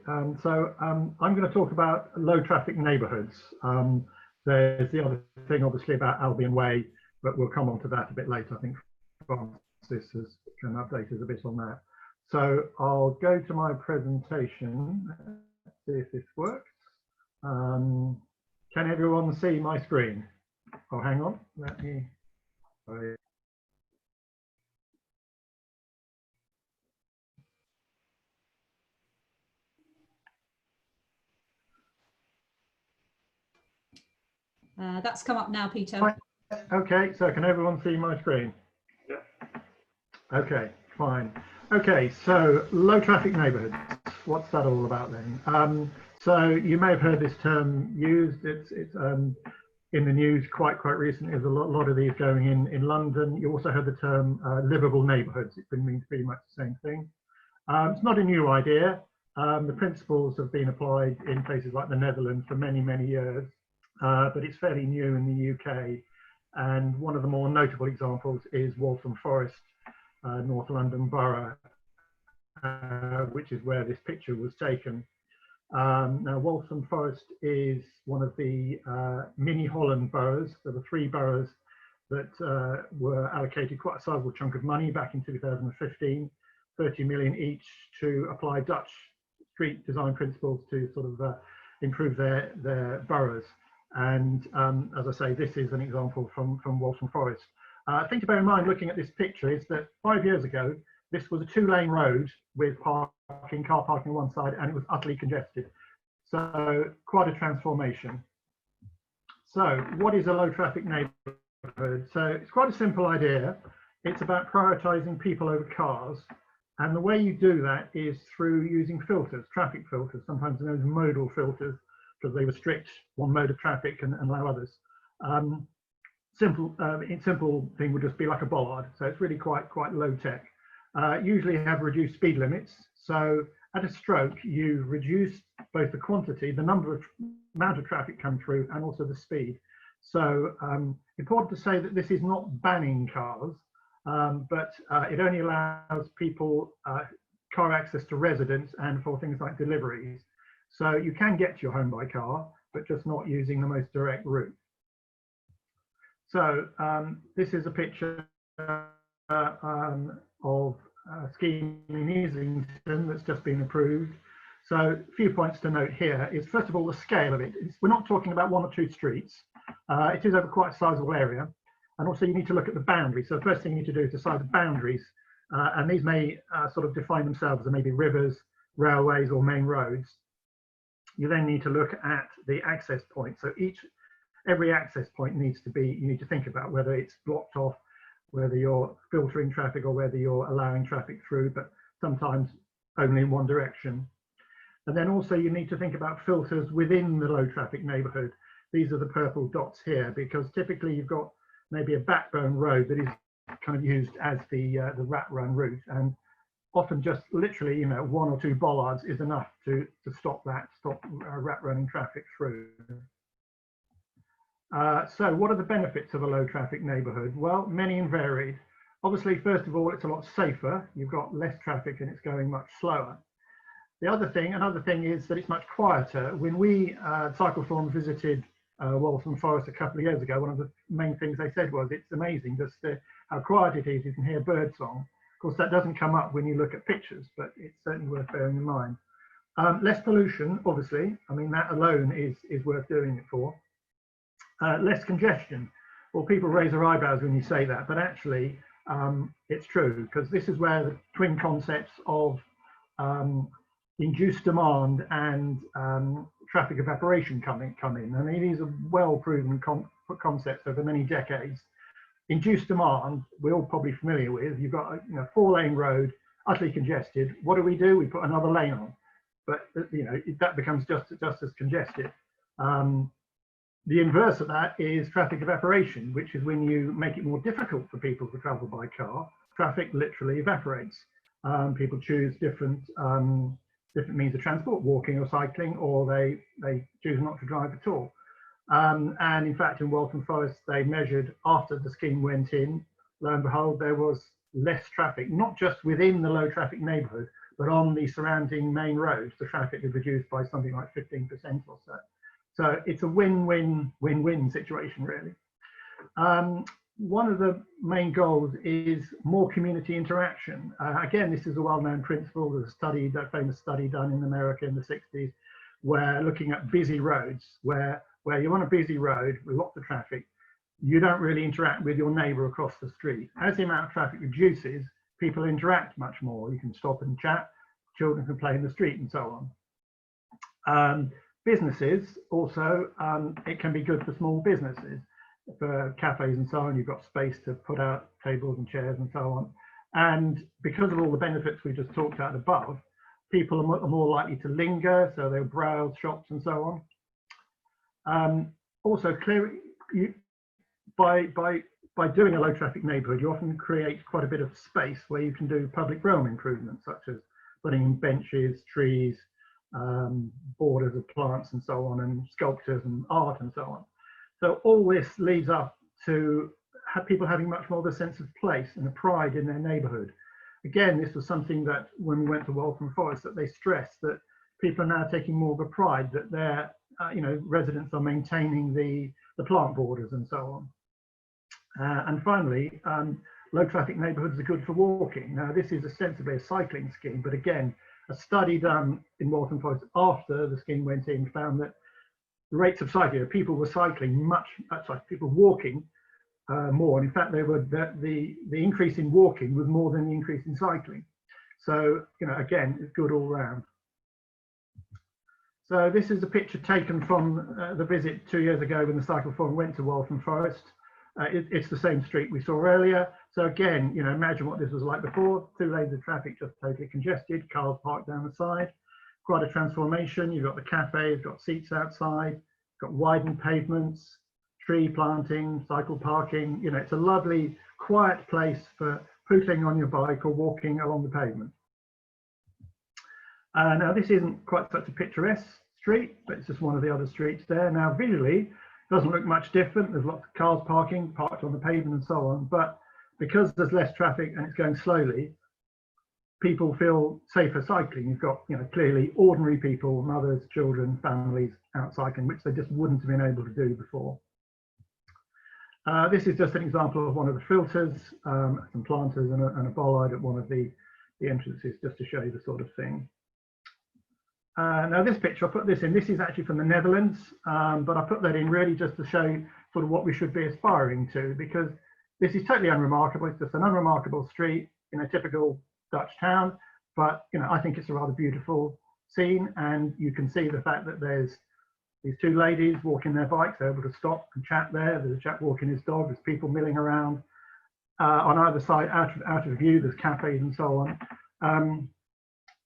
I'm going to talk about low traffic neighbourhoods. There's the other thing, obviously, about Albion Way, but we'll come on to that a bit later. I think Francis can update us a bit on that. So I'll go to my presentation, see if this works. Can everyone see my screen? Oh, hang on, let me. Sorry. That's come up now, Peter. Okay, so can everyone see my screen? Yeah. Okay, fine. Okay, so low traffic neighbourhoods. What's that all about then? So you may have heard this term used. It's in the news quite recently. There's a lot of these going in London. You also heard the term livable neighbourhoods. It means pretty much the same thing. It's not a new idea. The principles have been applied in places like the Netherlands for many years. But it's fairly new in the UK, and one of the more notable examples is Waltham Forest, North London Borough, which is where this picture was taken. Now, Waltham Forest is one of the mini Holland boroughs. There were 3 boroughs that were allocated quite a sizable chunk of money back in 2015, 30 million each, to apply Dutch street design principles to sort of improve their boroughs. And as I say, this is an example from Waltham Forest. Thing to bear in mind looking at this picture is that 5 years ago, this was a 2-lane road with car parking on one side, and it was utterly congested. So quite a transformation. So what is a low traffic neighbourhood? So it's quite a simple idea. It's about prioritising people over cars. And the way you do that is through using filters, traffic filters, sometimes known as modal filters, because they restrict one mode of traffic and allow others. Simple thing would just be like a bollard, so it's really quite low tech. Usually have reduced speed limits, so at a stroke you reduce both the quantity, the amount of traffic come through, and also the speed. So important to say that this is not banning cars, but it only allows people car access to residents and for things like deliveries. So you can get to your home by car, but just not using the most direct route. So this is a picture of a scheme in Islington that's just been approved. So a few points to note here is, first of all, the scale of it. We're not talking about 1 or 2 streets. It is over quite a sizable area. And also you need to look at the boundaries. So the first thing you need to do is decide the boundaries. And these may sort of define themselves as maybe rivers, railways, or main roads. You then need to look at the access point. So every access point needs to be, you need to think about whether it's blocked off, whether you're filtering traffic or whether you're allowing traffic through, but sometimes only in one direction. And then also you need to think about filters within the low traffic neighbourhood. These are the purple dots here, because typically you've got maybe a backbone road that is kind of used as the rat run route, and often just literally, 1 or 2 bollards is enough to stop rat running traffic through. So what are the benefits of a low traffic neighbourhood? Well, many and varied. Obviously, first of all, it's a lot safer. You've got less traffic and it's going much slower. Another thing is that it's much quieter. When we Cycle Forum visited Waltham Forest a couple of years ago, one of the main things they said was, it's amazing just how quiet it is. You can hear birdsong. Of course, that doesn't come up when you look at pictures, but it's certainly worth bearing in mind. Less pollution, obviously. I mean, that alone is worth doing it for. Less congestion. Well, people raise their eyebrows when you say that, but actually it's true, because this is where the twin concepts of induced demand and traffic evaporation come in. I mean, these are well-proven concepts over many decades. Induced demand, we're all probably familiar with. You've got a 4-lane road, utterly congested. What do? We put another lane on, but that becomes just as congested. The inverse of that is traffic evaporation, which is when you make it more difficult for people to travel by car. Traffic literally evaporates. People choose different means of transport, walking or cycling, or they choose not to drive at all. And in fact, in Waltham Forest, they measured after the scheme went in, lo and behold, there was less traffic, not just within the low traffic neighbourhood, but on the surrounding main roads, the traffic is reduced by something like 15% or so. So it's a win-win-win-win situation, really. One of the main goals is more community interaction. Again, this is a well-known principle. There's a study, a famous study done in America in the 60s, where looking at busy roads, where you're on a busy road with lots of traffic, you don't really interact with your neighbour across the street. As the amount of traffic reduces, people interact much more. You can stop and chat, children can play in the street and so on. Businesses also, it can be good for small businesses. For cafes and so on, you've got space to put out tables and chairs and so on. And because of all the benefits we just talked about above, people are more likely to linger, so they'll browse shops and so on. Also, by doing a low traffic neighbourhood, you often create quite a bit of space where you can do public realm improvements, such as putting in benches, trees, borders of plants and so on, and sculptures and art and so on. So all this leads up to people having much more of a sense of place and a pride in their neighbourhood. Again, this was something that when we went to Waltham Forest, that they stressed that people are now taking more of a pride that their residents are maintaining the plant borders and so on. And finally, low traffic neighbourhoods are good for walking. Now, this is ostensibly a cycling scheme, but again, a study done in Waltham Forest after the scheme went in found that the rates of cycling, people were cycling people walking more. And in fact, the increase in walking was more than the increase in cycling. So, again, it's good all round. So this is a picture taken from the visit 2 years ago when the Cycle Forum went to Waltham Forest. It's the same street we saw earlier. So again, imagine what this was like before. 2 lanes of traffic just totally congested, cars parked down the side. Quite a transformation. You've got the cafe, you've got seats outside, got widened pavements, tree planting, cycle parking. It's a lovely, quiet place for putting on your bike or walking along the pavement. Now, this isn't quite such a picturesque street, but it's just one of the other streets there. Now, visually, it doesn't look much different. There's lots of cars parked on the pavement and so on. But because there's less traffic and it's going slowly, people feel safer cycling. You've got, clearly ordinary people, mothers, children, families out cycling, which they just wouldn't have been able to do before. This is just an example of one of the filters, some planters and a bollard at one of the entrances, just to show you the sort of thing. Now this picture, I put this in, this is actually from the Netherlands, but I put that in really just to show sort of what we should be aspiring to, because this is totally unremarkable. It's just an unremarkable street in a typical Dutch town, but I think it's a rather beautiful scene, and you can see the fact that there's these 2 ladies walking their bikes. They're able to stop and chat there. There's a chap walking his dog. There's people milling around on either side, out of view. There's cafes and so on.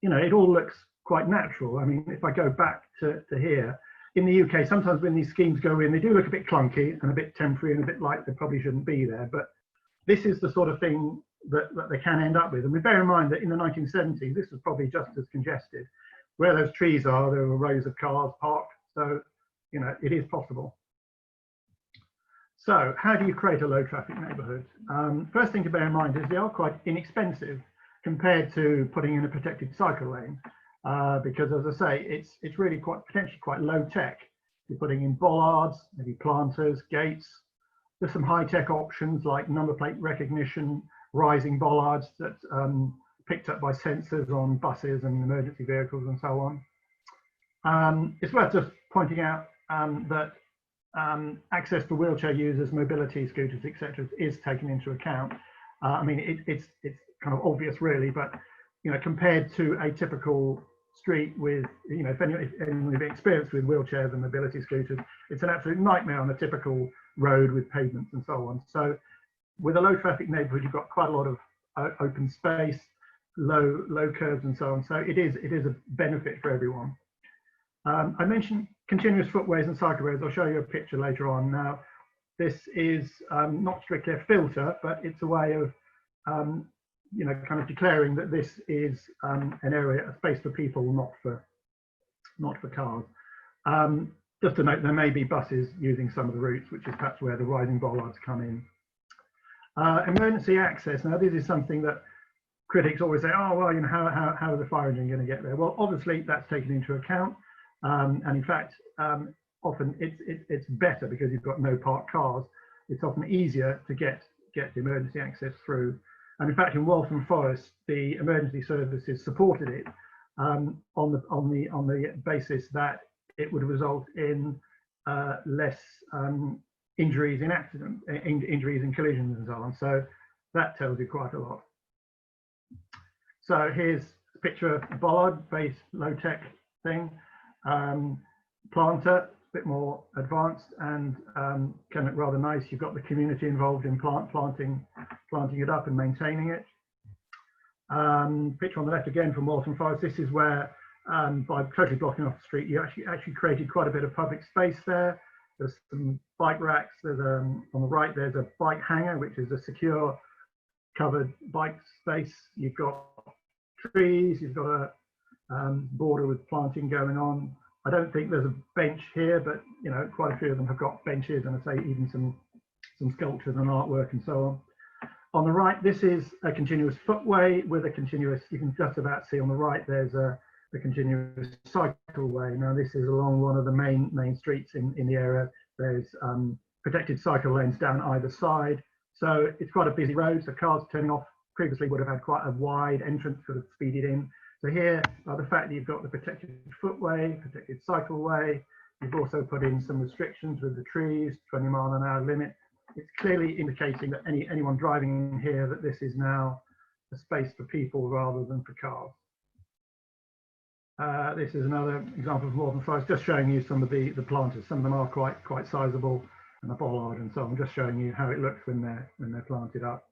It all looks quite natural. I mean, if I go back to here in the UK, sometimes when these schemes go in, they do look a bit clunky and a bit temporary and a bit like they probably shouldn't be there. But this is the sort of thing that they can end up with. And we bear in mind that in the 1970s, this was probably just as congested. Where those trees are, there were rows of cars parked. So, it is possible. So how do you create a low traffic neighbourhood? First thing to bear in mind is they are quite inexpensive compared to putting in a protected cycle lane. Because as I say, it's really potentially quite low tech. You're putting in bollards, maybe planters, gates. There's some high tech options like number plate recognition, rising bollards that picked up by sensors on buses and emergency vehicles and so on. It's worth just pointing out that access for wheelchair users, mobility scooters, etc., is taken into account. I mean, it's kind of obvious, really, but compared to a typical street with, if anyone have experienced with wheelchairs and mobility scooters, it's an absolute nightmare on a typical road with pavements and so on. So, with a low traffic neighbourhood, you've got quite a lot of open space, low curves and so on. So it is a benefit for everyone. I mentioned continuous footways and cycleways. I'll show you a picture later on. Now, this is not strictly a filter, but it's a way of, kind of declaring that this is an area, a space for people, not for cars. Just to note, there may be buses using some of the routes, which is perhaps where the rising bollards come in. Emergency access. Now, this is something that critics always say, oh, well, you know, how is the fire engine going to get there? Well, obviously that's taken into account. And in fact, often it's better because you've got no parked cars. It's often easier to get the emergency access through. And in fact, in Waltham Forest, the emergency services supported it on the basis that it would result in less injuries in accidents, injuries in collisions and so on. So that tells you quite a lot. So here's a picture of a bollard-based low-tech thing. Planter, a bit more advanced and can look rather nice. You've got the community involved in planting it up and maintaining it. Picture on the left again from Waltham Forest. This is where, by totally blocking off the street, you actually created quite a bit of public space there. There's some bike racks. There's on the right there's a bike hanger, which is a secure covered bike space. You've got trees. You've got a border with planting going on. I don't think there's a bench here, but you know, quite a few of them have got benches, and I say even some sculptures and artwork and so on. On the right, this is a continuous footway with a continuous, you can just about see on the right, there's a continuous cycleway. Now this is along one of the main streets in the area. There's protected cycle lanes down either side. So it's quite a busy road, so cars turning off previously would have had quite a wide entrance, sort of speeded in. So here, the fact that you've got the protected footway, protected cycleway, you've also put in some restrictions with the trees, 20-mile-an-hour limit. It's clearly indicating that anyone driving in here that this is now a space for people rather than for cars. This is another example of Waltham Forest, just showing you some of the planters. Some of them are quite sizable, and the bollard and so on. Just showing you how it looks when they're planted up.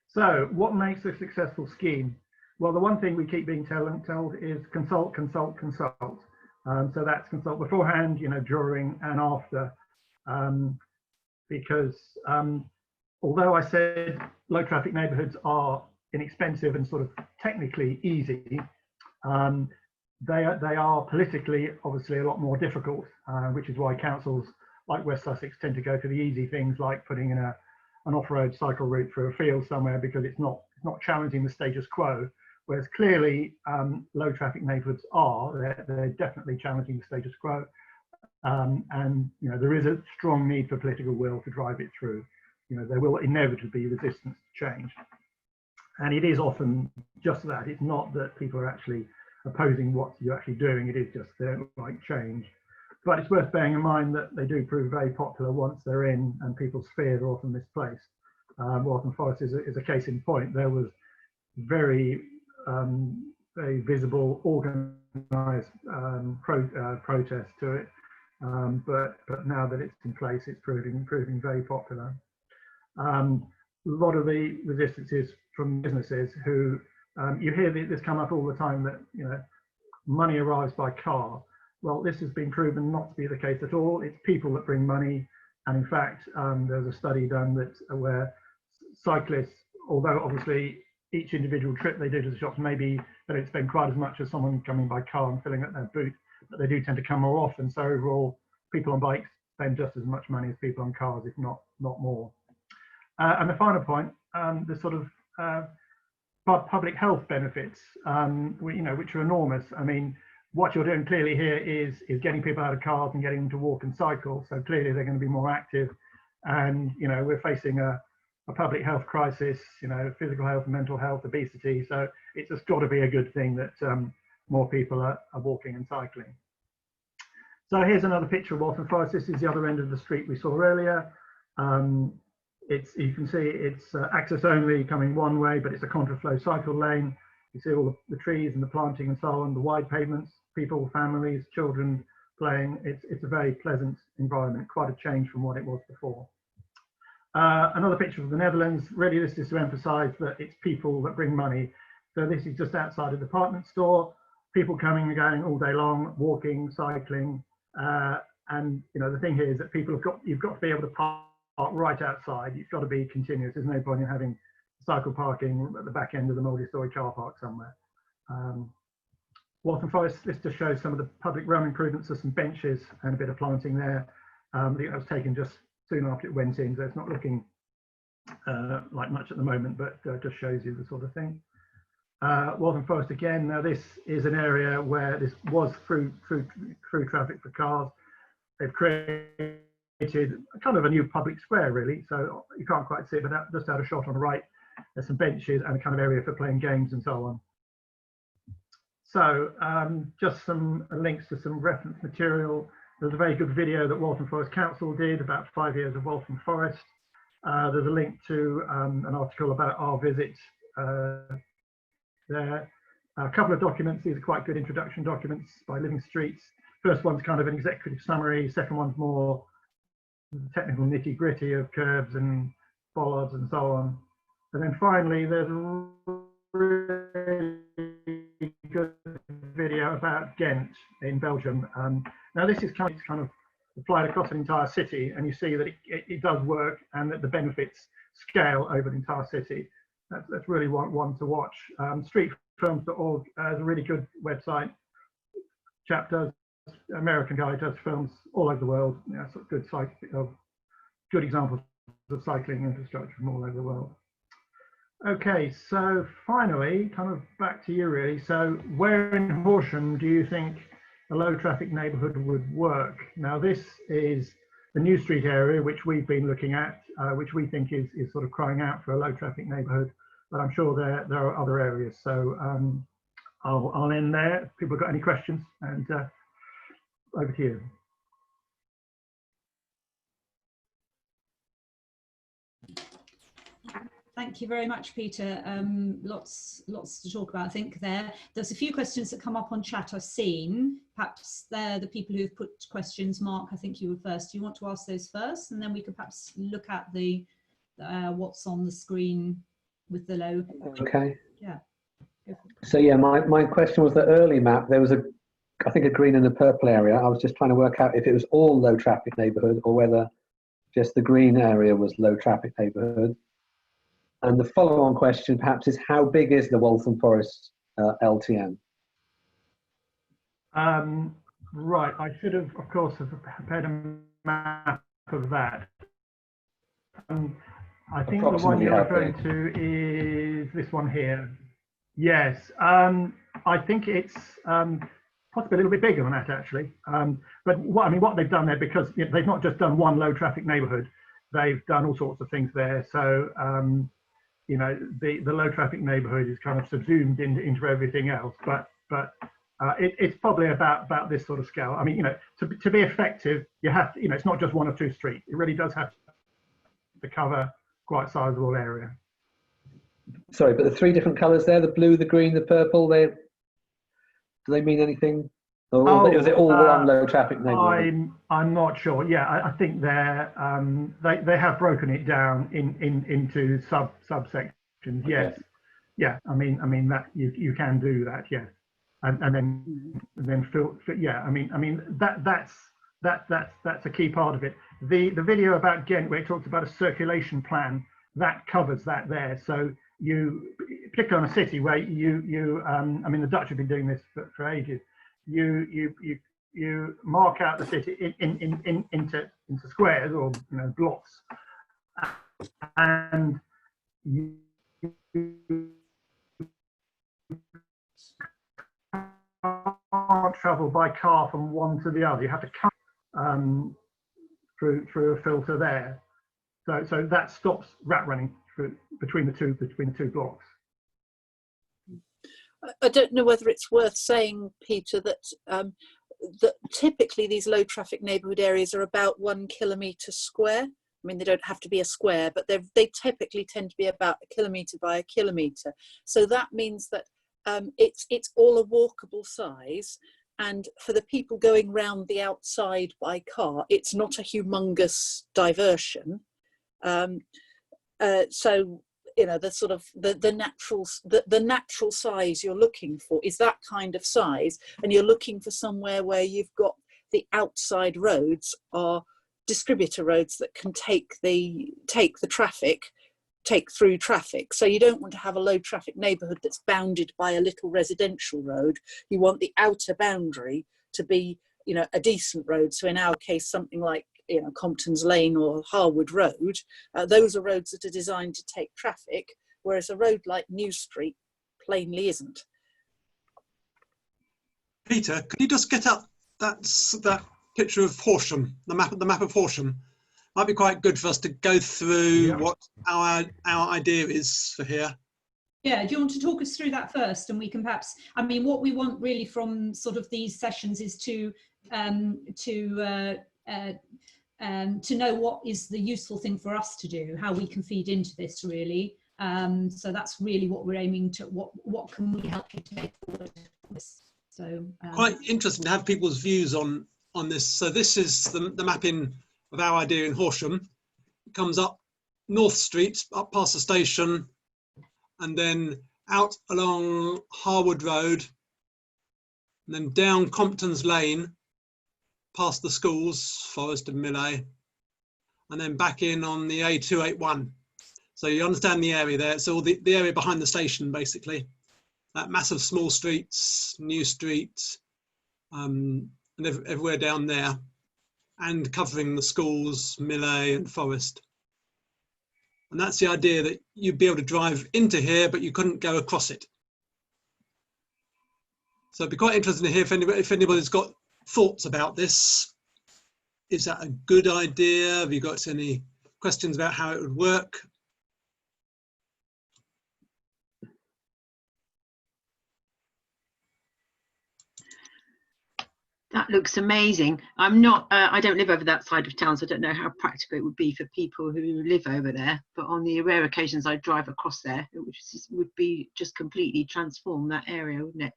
So, what makes a successful scheme? Well, the one thing we keep being told is consult, consult, consult. So that's consult beforehand, you know, during and after, because although I said low traffic neighbourhoods are inexpensive and sort of technically easy, they are politically obviously a lot more difficult, which is why councils like West Sussex tend to go for the easy things like putting in an off-road cycle route through a field somewhere, because it's not challenging the status quo. Whereas clearly low traffic neighbourhoods they're definitely challenging the status quo, and you know, there is a strong need for political will to drive it through. You know, there will inevitably be resistance to change, and it is often just that. It's not that people are actually opposing what you're actually doing, it is just they don't like change. But it's worth bearing in mind that they do prove very popular once they're in, and people's fears are often misplaced. Waltham Forest is a case in point. There was very visible, organised protest to it, but now that it's in place, it's proving very popular. A lot of the resistance is from businesses who you hear this come up all the time, that you know, money arrives by car. Well, this has been proven not to be the case at all. It's people that bring money, and in fact, there's a study done where cyclists, although obviously each individual trip they do to the shops, maybe they don't spend quite as much as someone coming by car and filling up their boot, but they do tend to come more often. So overall, people on bikes spend just as much money as people on cars, if not more. And the final point, the sort of public health benefits, which are enormous. I mean, what you're doing clearly here is getting people out of cars and getting them to walk and cycle. So clearly they're going to be more active, and you know, we're facing a public health crisis, you know, physical health, mental health, obesity. So it's just got to be a good thing that more people are walking and cycling. So here's another picture of Waltham Forest. This is the other end of the street we saw earlier. You can see it's access only coming one way, but it's a contraflow cycle lane. You see all the trees and the planting and so on, the wide pavements, people, families, children playing. It's a very pleasant environment, quite a change from what it was before. Another picture of the Netherlands. Really, this is to emphasise that it's people that bring money. So this is just outside a department store. People coming and going all day long, walking, cycling, and you know, the thing here is that you've got to be able to park right outside. It's got to be continuous. There's no point in having cycle parking at the back end of the multi-storey car park somewhere. Waltham Forest, this just shows some of the public realm improvements. There's some benches and a bit of planting there. I think that was taken just soon after it went in, so it's not looking like much at the moment, but just shows you the sort of thing. Waltham Forest again. Now this is an area where this was through traffic for cars. They've created kind of a new public square really, so you can't quite see it, but just out of shot on the right, there's some benches and a kind of area for playing games and so on. So just some links to some reference material. There's a very good video that Waltham Forest Council did about 5 years of Waltham Forest. There's a link to an article about our visit there. A couple of documents. These are quite good introduction documents by Living Streets. First one's kind of an executive summary. Second one's more technical nitty gritty of curbs and bollards and so on. And then finally, there's a really good video about Ghent in Belgium. Now this is kind of applied across an entire city, and you see that it does work and that the benefits scale over the entire city. That's really one to watch. Streetfilms.org is a really good website. Chapter, American guy, does films all over the world. Yeah, sort of good examples of cycling infrastructure from all over the world. Okay, so finally, kind of back to you really. So where in Horsham do you think a low traffic neighbourhood would work? Now this is the New Street area, which we've been looking at, which we think is sort of crying out for a low traffic neighbourhood, but I'm sure there are other areas. So I'll end there. If people have got any questions, and over to you. Thank you very much, Peter. Lots to talk about, I think. There's a few questions that come up on chat I've seen. Perhaps they're the people who've put questions. Mark, I think you were first. Do you want to ask those first? And then we could perhaps look at the what's on the screen with the low. Okay. Yeah. So yeah, my question was the early map. There was I think a green and a purple area. I was just trying to work out if it was all low traffic neighbourhood or whether just the green area was low traffic neighbourhood. And the follow-on question perhaps is, how big is the Waltham Forest LTN? Right, I should have, of course, prepared a map of that. I think the one you're referring to is this one here. Yes, I think it's possibly a little bit bigger than that actually. But what they've done there, because they've not just done one low traffic neighbourhood, they've done all sorts of things there. So the low traffic neighbourhood is kind of subsumed into everything else, but it's probably about this sort of scale. I mean, to be effective, you have to, it's not just one or two streets. It really does have to cover quite a sizable area. Sorry, but the three different colours there, the blue, the green, the purple, do they mean anything? Or is it all one low traffic neighbourhood? I'm not sure. Yeah, I think they have broken it down into subsections. Okay. Yes. Yeah. I mean that you can do that. Yes. And then fill. Yeah. I mean that's a key part of it. The video about Ghent, where it talks about a circulation plan, that covers that there. So you, particularly on a city where I mean the Dutch have been doing this for ages. You mark out the city into squares or blocks, and you can't travel by car from one to the other. You have to come through a filter there. So that stops rat running between the two blocks. I don't know whether it's worth saying, Peter, that that typically these low traffic neighbourhood areas are about 1 kilometre square. I mean, they don't have to be a square, but they typically tend to be about 1 kilometre by 1 kilometre. So that means that it's all a walkable size. And for the people going round the outside by car, it's not a humongous diversion. So the sort of the natural size you're looking for is that kind of size, and you're looking for somewhere where you've got the outside roads are distributor roads that can take through traffic. So you don't want to have a low traffic neighbourhood that's bounded by a little residential road. You want the outer boundary to be a decent road. So in our case, something like Compton's Lane or Harwood Road, those are roads that are designed to take traffic, whereas a road like New Street, plainly isn't. Peter, could you just get up that picture of Horsham, the map of Horsham? Might be quite good for us to go through what our idea is for here. Yeah, do you want to talk us through that first, and we can perhaps, I mean, what we want really from sort of these sessions is to know what is the useful thing for us to do, how we can feed into this really. So that's really what we're aiming to, what can we help you to take forward from this? So quite interesting to have people's views on this. So this is the mapping of our idea in Horsham. It comes up North Street, up past the station, and then out along Harwood Road, and then down Compton's Lane, past the schools, Forest and Millay, and then back in on the A281. So you understand the area there. It's all the area behind the station, basically. That massive small streets, New Street, and everywhere down there, and covering the schools, Millay and Forest. And that's the idea, that you'd be able to drive into here, but you couldn't go across it. So it'd be quite interesting to hear if anybody's got thoughts about this. Is that a good idea? Have you got any questions about how it would work? That looks amazing. I'm not, I don't live over that side of town, so I don't know how practical it would be for people who live over there. But on the rare occasions I drive across there, it would be just completely transform that area, wouldn't it?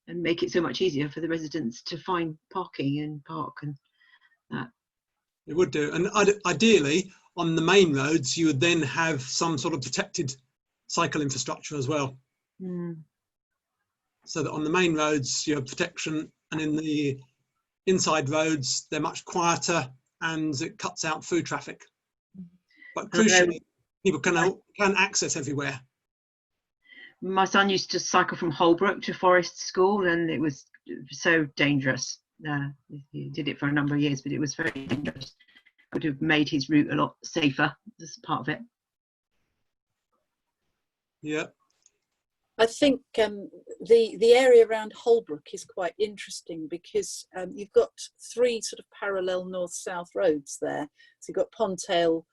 And make it so much easier for the residents to find parking and park and that. It would do. And ideally, on the main roads, you would then have some sort of protected cycle infrastructure as well. Mm. So that on the main roads, you have protection, and in the inside roads, they're much quieter and it cuts out through traffic. But crucially, people can access everywhere. My son used to cycle from Holbrook to Forest School, and it was so dangerous. He did it for a number of years, but it was very dangerous. Would have made his route a lot safer as part of it. Yeah. I think the area around Holbrook is quite interesting because you've got three sort of parallel north-south roads there. So you've got Pontail,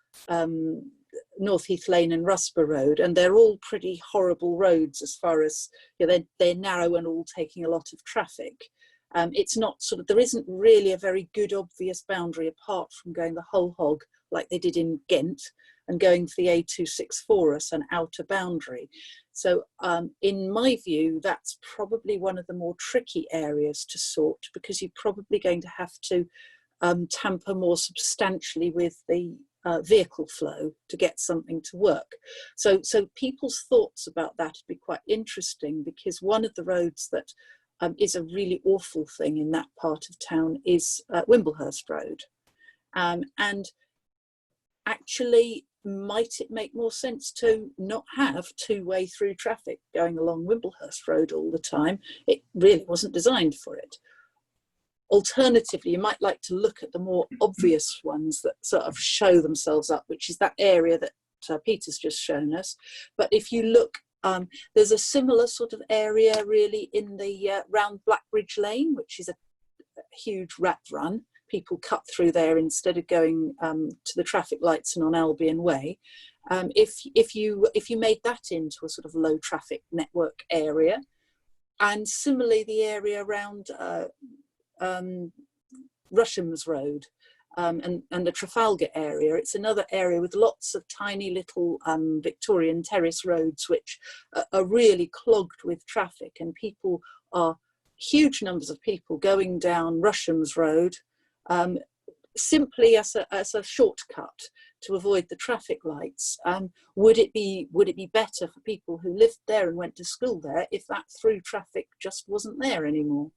North Heath Lane and Rusper Road, and they're all pretty horrible roads as far as, you know, they're narrow and all taking a lot of traffic. It's not sort of, there isn't really a very good obvious boundary apart from going the whole hog like they did in Ghent and going for the A264 as an outer boundary. So in my view, that's probably one of the more tricky areas to sort, because you're probably going to have to tamper more substantially with the vehicle flow to get something to work. So people's thoughts about that would be quite interesting, because one of the roads that is a really awful thing in that part of town is Wimblehurst Road. And actually, might it make more sense to not have two-way through traffic going along Wimblehurst Road all the time? It really wasn't designed for it. Alternatively, you might like to look at the more obvious ones that sort of show themselves up, which is that area that Peter's just shown us. But if you look, there's a similar sort of area really in the round Blackbridge Lane, which is a huge rat run. People cut through there instead of going to the traffic lights and on Albion Way. If you made that into a sort of low traffic network area, and similarly the area around Rusham's Road and the Trafalgar area, it's another area with lots of tiny little Victorian terrace roads which are really clogged with traffic, and people are huge numbers of people going down Rusham's Road simply as a shortcut to avoid the traffic lights. Would it be better for people who lived there and went to school there if that through traffic just wasn't there anymore?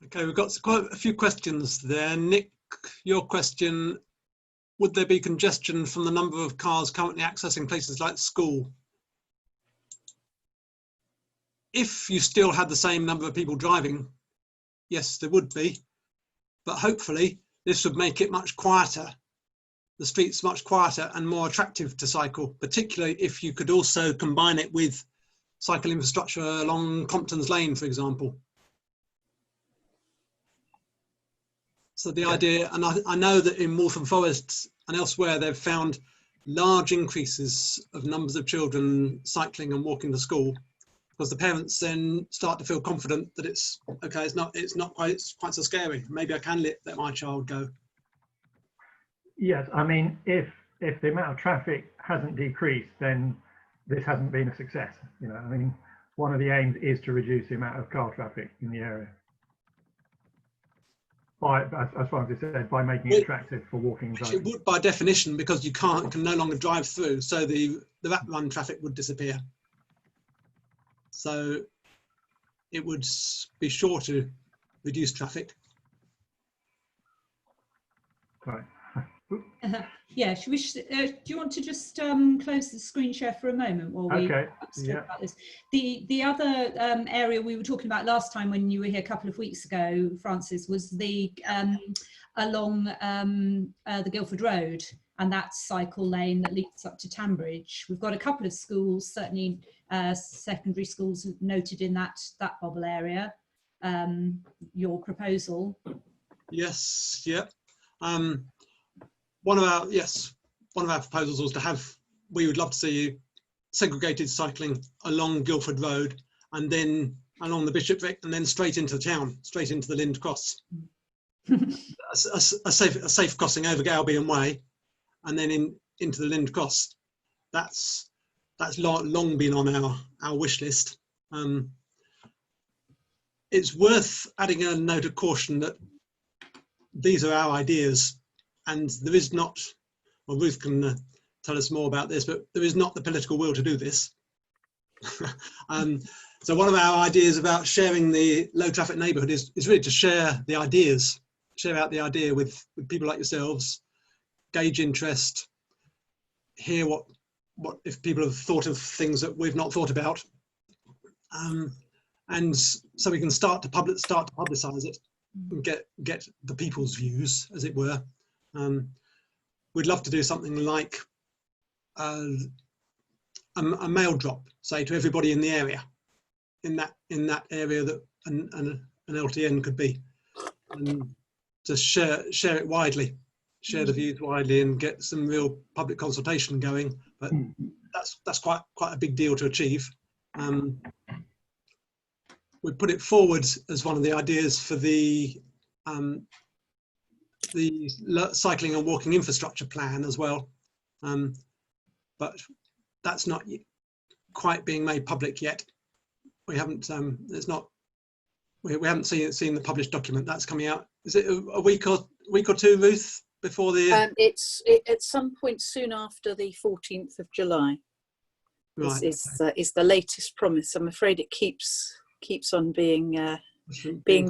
Okay, we've got quite a few questions there. Nick, your question, would there be congestion from the number of cars currently accessing places like school? If you still had the same number of people driving, yes, there would be, but hopefully this would make it much quieter the streets much quieter and more attractive to cycle, particularly if you could also combine it with cycle infrastructure along Compton's Lane, for example. So the idea, and I know that in Waltham Forest and elsewhere, they've found large increases of numbers of children cycling and walking to school, because the parents then start to feel confident that it's okay. It's not quite so scary. Maybe I can let my child go. Yes, I mean, if the amount of traffic hasn't decreased, then this hasn't been a success. You know, I mean, one of the aims is to reduce the amount of car traffic in the area. By, as Francis said, by making it attractive for walking and Which cycling. it would by definition, because you can no longer drive through, so the rat run traffic would disappear. So it would be sure to reduce traffic. Right. Yeah, do you want to just close the screen share for a moment while we talk about this? The other area we were talking about last time when you were here a couple of weeks ago, Francis, was the along the Guildford Road and that cycle lane that leads up to Tambridge. We've got a couple of schools, certainly secondary schools noted in that bubble area. Your proposal? Yes, yeah. One of our proposals was to have, we would love to see segregated cycling along Guildford Road and then along the Bishopric and then straight into the town, straight into the Lind Cross. a safe crossing over Galbian Way and then into the Lind Cross. That's long been on our wish list. It's worth adding a note of caution that these are our ideas. And there is not, well, Ruth can tell us more about this, but there is not the political will to do this. So one of our ideas about sharing the low traffic neighbourhood is really to share the ideas, share out the idea with people like yourselves, gauge interest, hear what if people have thought of things that we've not thought about, and so we can start to publicise it and get the people's views, as it were. We'd love to do something like a mail drop, say, to everybody in the area, in that area that an LTN could be, and to share it widely, share the views widely, and get some real public consultation going. But that's quite a big deal to achieve. We put it forward as one of the ideas for the cycling and walking infrastructure plan as well, but that's not quite being made public yet. We haven't we haven't seen the published document. That's coming out. Is it a week or two, Ruth, before the it's at some point soon after the 14th of July. Right. is the latest promise. I'm afraid it keeps on being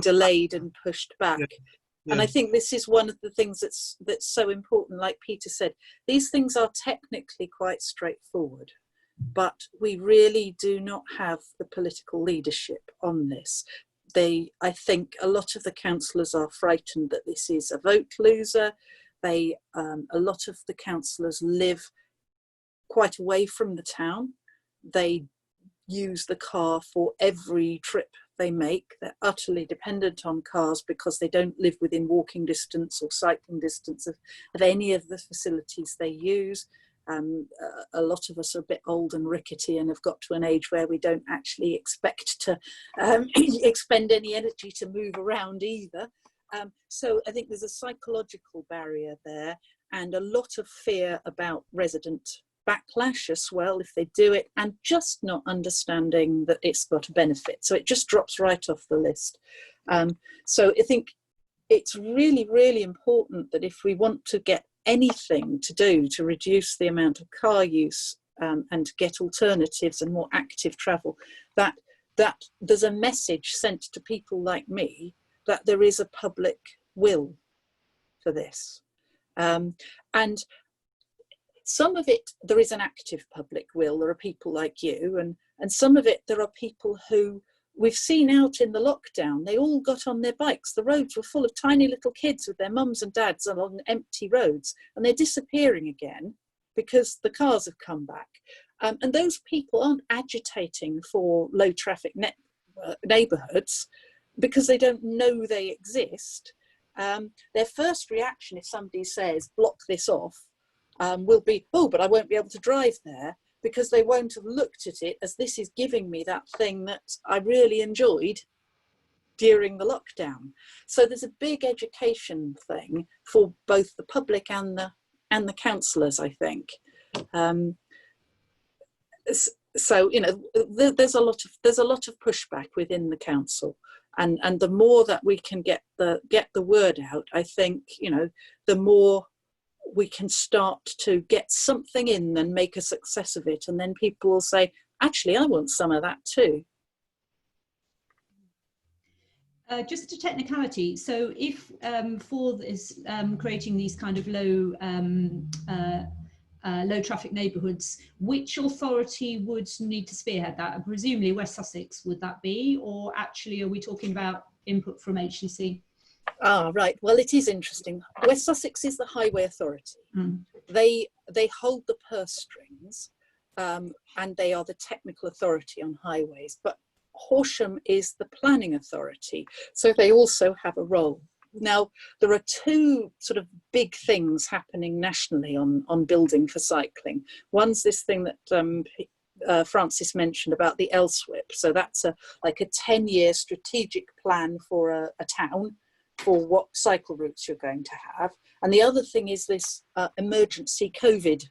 delayed and pushed back. Yeah. And I think this is one of the things that's so important. Like Peter said, these things are technically quite straightforward, but we really do not have the political leadership on this. I think a lot of the councillors are frightened that this is a vote loser. A lot of the councillors live quite away from the town. They use the car for every trip they make. They're utterly dependent on cars because they don't live within walking distance or cycling distance of any of the facilities they use. A lot of us are a bit old and rickety and have got to an age where we don't actually expect to expend any energy to move around either. So I think there's a psychological barrier there and a lot of fear about resident backlash as well if they do it, and just not understanding that it's got a benefit. So it just drops right off the list. So I think it's really, really important that if we want to get anything to do to reduce the amount of car use and to get alternatives and more active travel, that there's a message sent to people like me that there is a public will for this. And some of it, there is an active public will. There are people like you, and some of it, there are people who we've seen out in the lockdown, they all got on their bikes. The roads were full of tiny little kids with their mums and dads along empty roads, and they're disappearing again because the cars have come back. And those people aren't agitating for low traffic neighbourhoods because they don't know they exist. Their first reaction, if somebody says, block this off, will be, oh, but I won't be able to drive there, because they won't have looked at it as this is giving me that thing that I really enjoyed during the lockdown. So there's a big education thing for both the public and the councillors, I think. So, you know, there's a lot of pushback within the council, and the more that we can get the word out, I think, you know, the more we can start to get something in and make a success of it, and then people will say, actually, I want some of that too. Just a technicality. So if for this creating these kind of low traffic neighbourhoods, which authority would need to spearhead that? Presumably West Sussex, would that be, or actually are we talking about input from HCC? Ah, right. Well, it is interesting. West Sussex is the highway authority. They hold the purse strings, and they are the technical authority on highways. But Horsham is the planning authority, so they also have a role. Now, there are two sort of big things happening nationally on building for cycling. One's this thing that Francis mentioned about the LSWIP. So that's like a 10-year strategic plan for a town, for what cycle routes you're going to have. And the other thing is this emergency COVID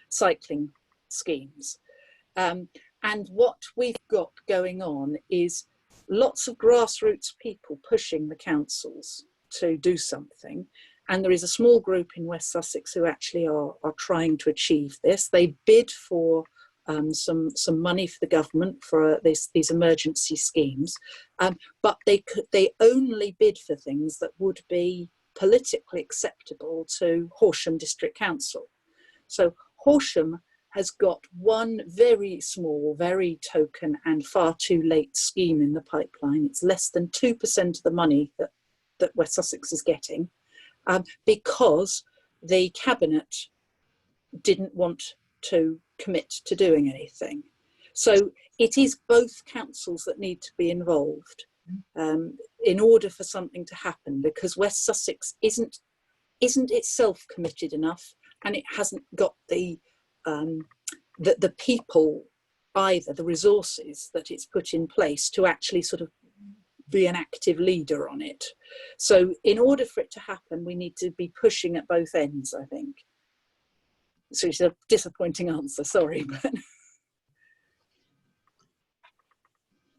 cycling schemes. And what we've got going on is lots of grassroots people pushing the councils to do something. And there is a small group in West Sussex who actually are trying to achieve this. They bid for some money for the government for these emergency schemes, but they only bid for things that would be politically acceptable to Horsham District Council. So Horsham has got one very small, very token and far too late scheme in the pipeline. It's less than 2% of the money that West Sussex is getting, because the Cabinet didn't want to commit to doing anything. So it is both councils that need to be involved in order for something to happen, because West Sussex isn't itself committed enough, and it hasn't got the people either, the resources that it's put in place to actually sort of be an active leader on it. So in order for it to happen, we need to be pushing at both ends, I think. So it's a disappointing answer, sorry. But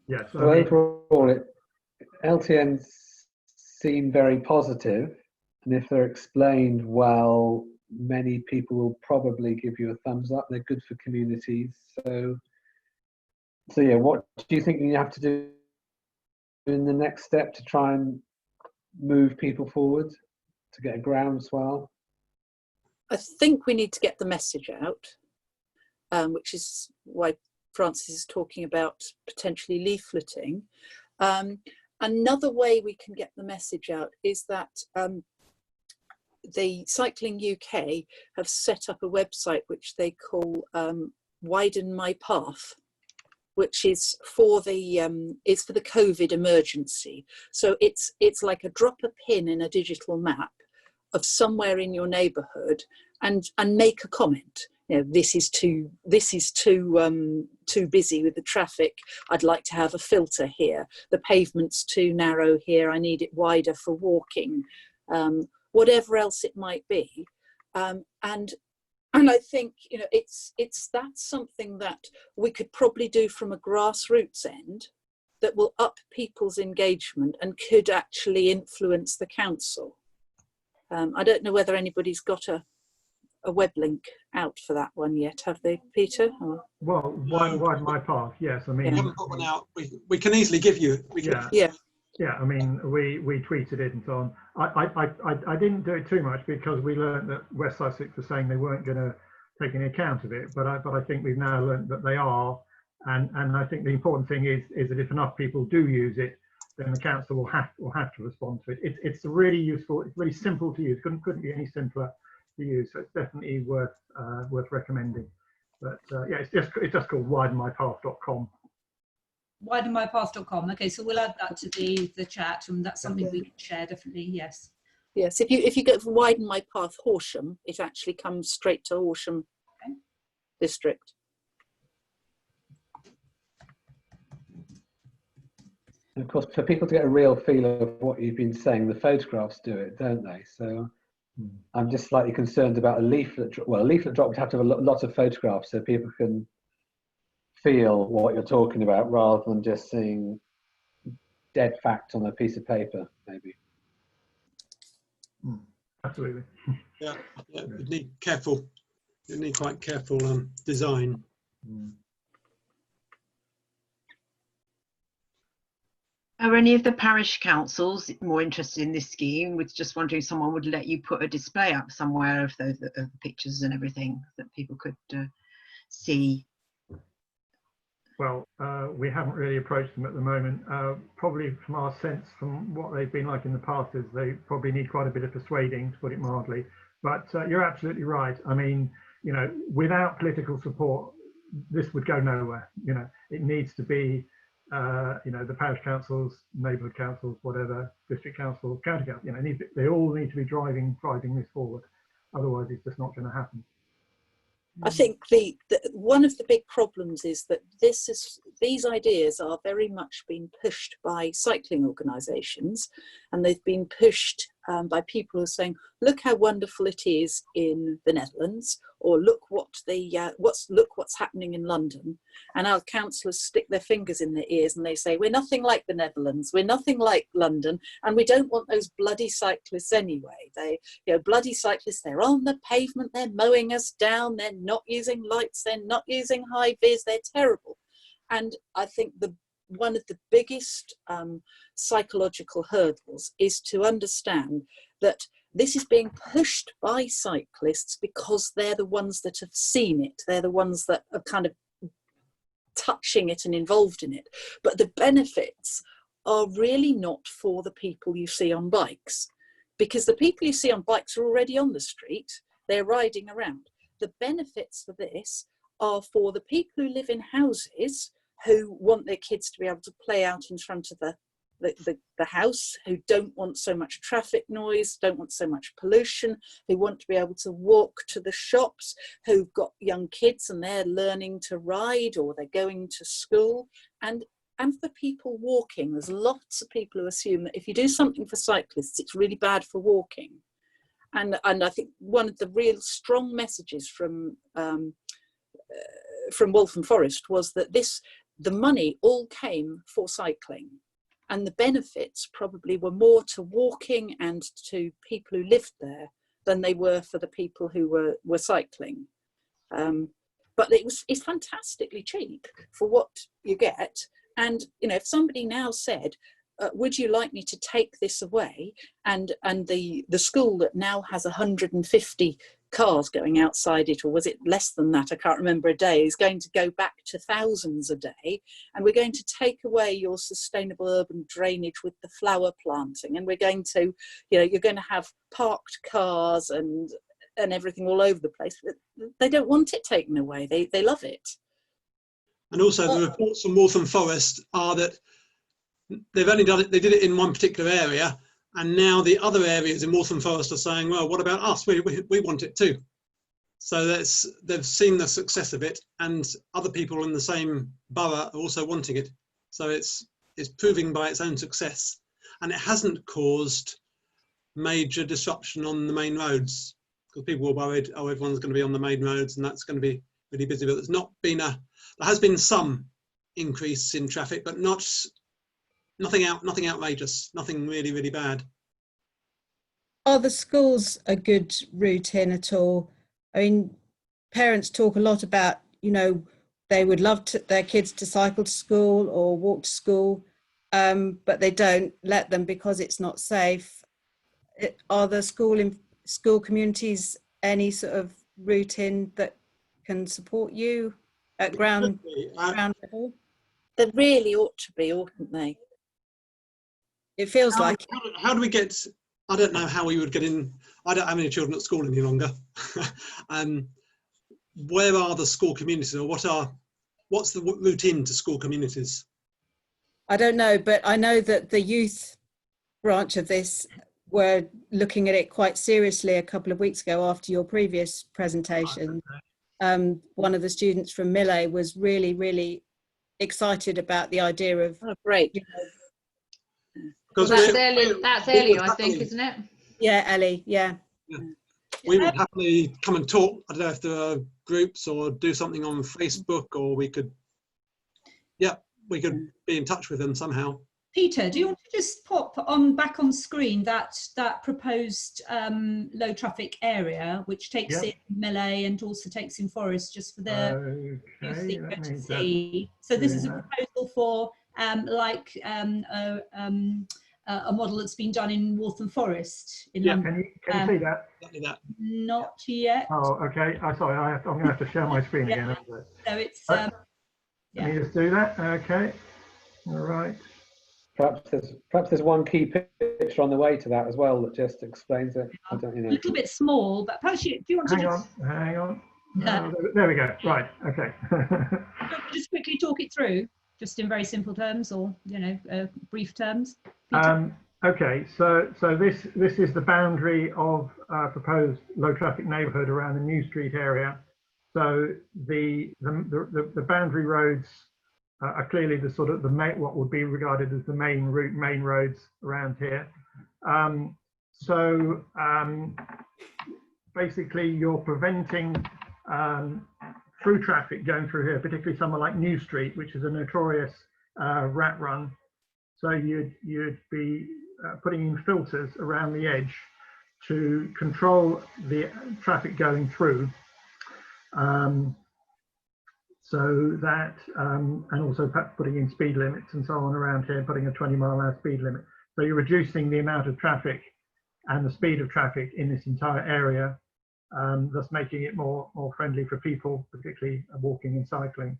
yes. So overall, LTNs seem very positive, and if they're explained well, many people will probably give you a thumbs up. They're good for communities. So yeah, what do you think you have to do in the next step to try and move people forward, to get a groundswell? I think we need to get the message out, which is why Francis is talking about potentially leafleting. Another way we can get the message out is that the Cycling UK have set up a website which they call Widen My Path, which is for the COVID emergency. So it's like a drop a pin in a digital map of somewhere in your neighbourhood, and make a comment. You know, this is too busy with the traffic. I'd like to have a filter here. The pavement's too narrow here. I need it wider for walking. Whatever else it might be, and I think, you know, that's something that we could probably do from a grassroots end that will up people's engagement and could actually influence the council. I don't know whether anybody's got a web link out for that one yet, have they, Peter? Or? Well, widen my path, yes. I mean, we haven't got one out. We can easily give you. Yeah, I mean, we tweeted it and so on. I didn't do it too much because we learned that West Sussex were saying they weren't going to take any account of it. But I think we've now learned that they are, And I think the important thing is that if enough people do use it, then the council will have to respond to it. It's really useful. It's really simple to use. Couldn't be any simpler to use. So it's definitely worth recommending. But yeah, it's just called widenmypath.com. Widenmypath.com. Okay, so we'll add that to the chat, and that's something we can share definitely. Yes. Yes. If you go for Widen My Path Horsham, it actually comes straight to Horsham District. And of course, for people to get a real feel of what you've been saying, the photographs do it, don't they? So I'm just slightly concerned about a leaflet drop. Well, a leaflet drop would have to have a lot of photographs so people can feel what you're talking about rather than just seeing dead fact on a piece of paper, maybe. Absolutely. Yeah, you need careful. You need quite careful design. Are any of the parish councils more interested in this scheme? With just wondering if someone would let you put a display up somewhere of the pictures and everything that people could see. Well, we haven't really approached them at the moment. Probably from our sense, from what they've been like in the past, is they probably need quite a bit of persuading, to put it mildly. But you're absolutely right. I mean, you know, without political support, this would go nowhere. You know, it needs to be, you know, the parish councils, neighbourhood councils, whatever, district councils, county councils. You know, they all need to be driving this forward. Otherwise, it's just not going to happen. I think one of the big problems is that these ideas are very much being pushed by cycling organisations, and they've been pushed by people who are saying, look how wonderful it is in the Netherlands, or look what's happening in London. And our councillors stick their fingers in their ears and they say, we're nothing like the Netherlands, we're nothing like London, and we don't want those bloody cyclists anyway. Bloody cyclists, they're on the pavement, they're mowing us down, they're not using lights, they're not using high vis, they're terrible. And I think one of the biggest psychological hurdles is to understand that this is being pushed by cyclists because they're the ones that have seen it. They're the ones that are kind of touching it and involved in it. But the benefits are really not for the people you see on bikes, because the people you see on bikes are already on the street. They're riding around. The benefits for this are for the people who live in houses who want their kids to be able to play out in front of the house, who don't want so much traffic noise, don't want so much pollution, who want to be able to walk to the shops, who've got young kids and they're learning to ride or they're going to school. And for people walking, there's lots of people who assume that if you do something for cyclists, it's really bad for walking. And I think one of the real strong messages from Waltham Forest was that the money all came for cycling, and the benefits probably were more to walking and to people who lived there than they were for the people who were cycling. But it's fantastically cheap for what you get. And you know, if somebody now said, would you like me to take this away, and the school that now has 150 cars going outside it, or was it less than that, I can't remember, a day, is going to go back to thousands a day, and we're going to take away your sustainable urban drainage with the flower planting, and we're going to, you know, you're going to have parked cars and everything all over the place. They don't want it taken away. They love it. And also the reports from Waltham Forest are that they've only done it, they did it in one particular area, and now the other areas in Horsham Forest are saying, well, what about us? We want it too. So they've seen the success of it, and other people in the same borough are also wanting it. So it's proving by its own success, and it hasn't caused major disruption on the main roads, because people were worried, oh, everyone's going to be on the main roads and that's going to be really busy. But there's not been there has been some increase in traffic, but nothing outrageous, nothing really, really bad. Are the schools a good route in at all? I mean, parents talk a lot about, you know, they would love their kids to cycle to school or walk to school, but they don't let them because it's not safe. Are the school communities any sort of route in that can support you? at ground level? There really ought to be, oughtn't they? It feels like how do we get? I don't know how we would get in. I don't have any children at school any longer. Where are the school communities, or what's the route into school communities? I don't know, but I know that the youth branch of this were looking at it quite seriously a couple of weeks ago after your previous presentation. One of the students from Millay was really, really excited about the idea of. Oh, great. You know, Because that's Ellie, I think, isn't it? Yeah, Ellie, yeah. We would happily come and talk. I don't know if there are groups or do something on Facebook, or we could be in touch with them somehow. Peter, do you want to just pop back on screen that proposed low traffic area, which takes in Millay and also takes in Forest, just for the youth to see. So this is a proposal for a model that's been done in Waltham Forest in London. Can you see that? Not yet. Oh, okay. Sorry, I'm going to have to share my screen again. So it's. Let me just do that. Okay. All right. Perhaps there's one key picture on the way to that as well that just explains it. I don't, A little bit small, but perhaps do you want to hang on. There we go. Right. Okay. just quickly talk it through, just in very simple terms, or brief terms. Okay. So this is the boundary of proposed low traffic neighbourhood around the New Street area. So the boundary roads are clearly the sort of what would be regarded as the main roads around here. Basically, you're preventing through traffic going through here, particularly somewhere like New Street, which is a notorious rat run. So you'd be putting in filters around the edge to control the traffic going through. So that, and also perhaps putting in speed limits and so on around here, putting a 20-mile-an-hour speed limit. So you're reducing the amount of traffic and the speed of traffic in this entire area, thus making it more friendly for people, particularly walking and cycling.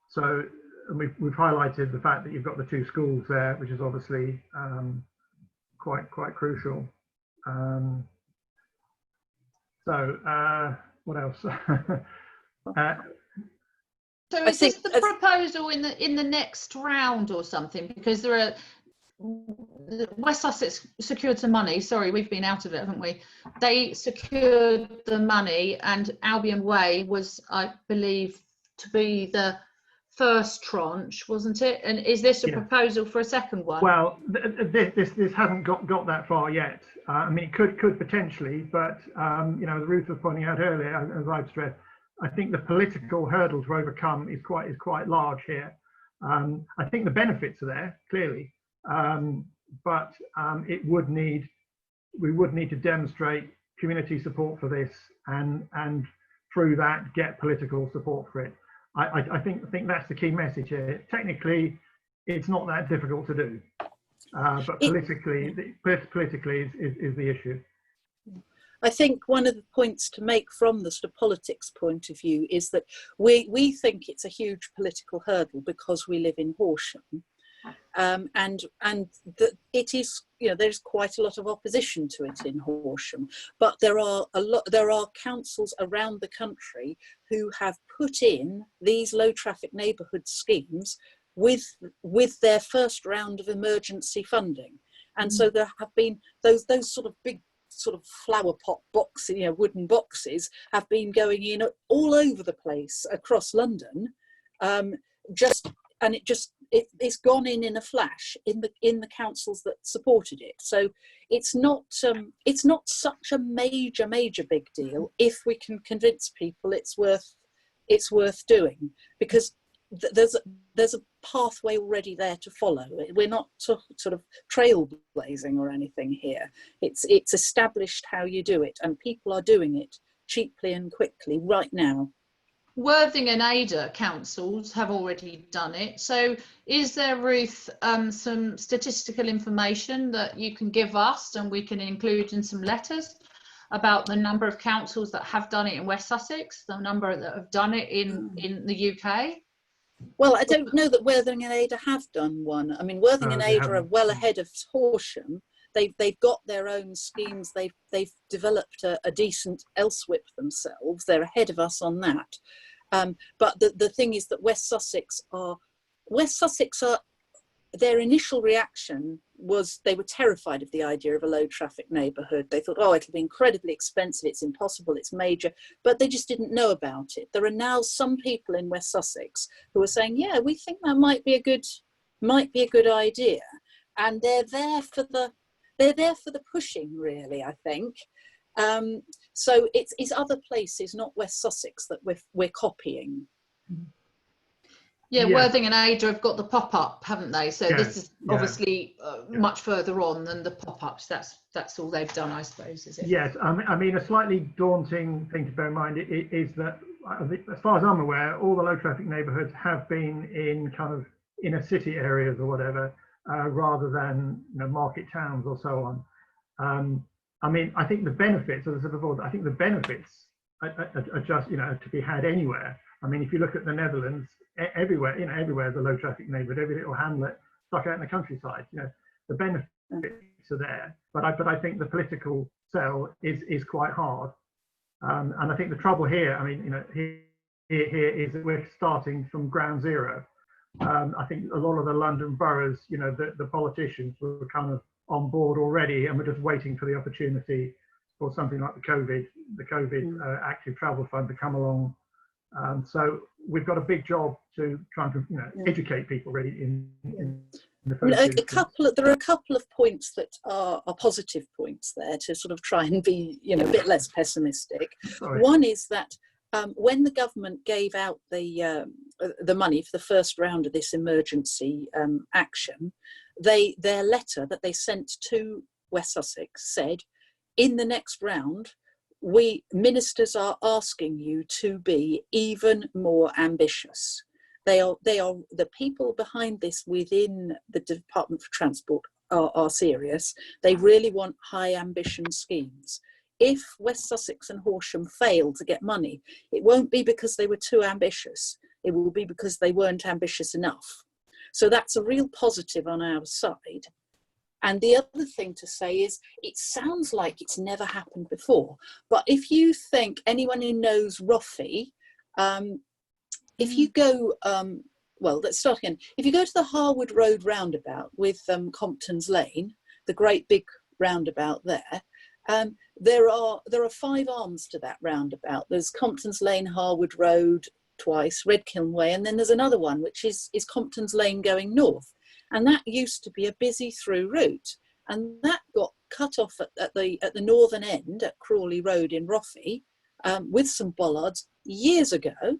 So we've highlighted the fact that you've got the two schools there, which is obviously quite crucial. What else? So is this the proposal in the next round or something? Because there are West Sussex secured some money. Sorry, we've been out of it, haven't we? They secured the money, and Albion Way was, I believe, to be the first tranche, wasn't it? And is this a proposal for a second one? Well, this hasn't got that far yet. I mean, it could potentially, but as Ruth was pointing out earlier, as I've stressed, I think the political hurdle to overcome is quite large here. I think the benefits are there clearly, but we would need to demonstrate community support for this, and through that get political support for it. I think that's the key message here. Technically, it's not that difficult to do, but politically is the issue. I think one of the points to make from the sort of politics point of view is that we think it's a huge political hurdle because we live in Horsham, and that it is, there's quite a lot of opposition to it in Horsham, but there are councils around the country who have put in these low traffic neighbourhood schemes with their first round of emergency funding, and so there have been those sort of big sort of flower pot boxes, wooden boxes, have been going in all over the place across London, it's gone in a flash in the councils that supported it. So it's not such a major big deal if we can convince people it's worth doing, because there's a pathway already there to follow. We're not sort of trailblazing or anything here. It's established how you do it, and people are doing it cheaply and quickly right now. Worthing and Ada councils have already done it. So is there, Ruth, some statistical information that you can give us and we can include in some letters about the number of councils that have done it in West Sussex, the number that have done it in the UK? Well, I don't know that Worthing and Ada have done one. I mean, Worthing and Ada are well ahead of Horsham. They've got their own schemes. They've developed a decent LSWIP themselves. They're ahead of us on that. But the thing is that West Sussex are, their initial reaction was they were terrified of the idea of a low traffic neighbourhood. They thought, oh, it'll be incredibly expensive, it's impossible, it's major, but they just didn't know about it. There are now some people in West Sussex who are saying, yeah, we think that might be a good idea. And they're there for the pushing, really, I think. So it's other places, not West Sussex, that we're copying. Yeah, Worthing and Ada have got the pop-up, haven't they? So this is obviously much further on than the pop-ups. That's all they've done, I suppose, is it? Yes, I mean, a slightly daunting thing to bear in mind is that, as far as I'm aware, all the low traffic neighbourhoods have been in kind of inner city areas or whatever, rather than market towns or so on. I mean, I think the benefits, as I said before, I think the benefits are just to be had anywhere. I mean, if you look at the Netherlands, everywhere, everywhere is a low traffic neighbourhood, every little hamlet stuck out in the countryside. The benefits are there, but I think the political sell is quite hard. And I think the trouble here, I mean, here is that we're starting from ground zero. I think a lot of the London boroughs, the politicians were kind of on board already, and we're just waiting for the opportunity for something like the COVID active travel fund to come along. So we've got a big job to try to educate people really in the first instance. There are a couple of points that are positive points there to sort of try and be a bit less pessimistic. Sorry. One is that when the government gave out the money for the first round of this emergency action, their letter that they sent to West Sussex said, in the next round, ministers are asking you to be even more ambitious. They are the people behind this within the Department for Transport are serious. They really want high ambition schemes. If West Sussex and Horsham fail to get money, it won't be because they were too ambitious. It will be because they weren't ambitious enough. So that's a real positive on our side. And the other thing to say is, it sounds like it's never happened before. But if you think, anyone who knows Roffey, if you go, well, let's start again. If you go to the Harwood Road roundabout with Compton's Lane, the great big roundabout there, there are 5 arms to that roundabout. There's Compton's Lane, Harwood Road twice, Redkiln Way, and then there's another one, which is Compton's Lane going north. And that used to be a busy through route, and that got cut off at the northern end at Crawley Road in Roffey with some bollards years ago,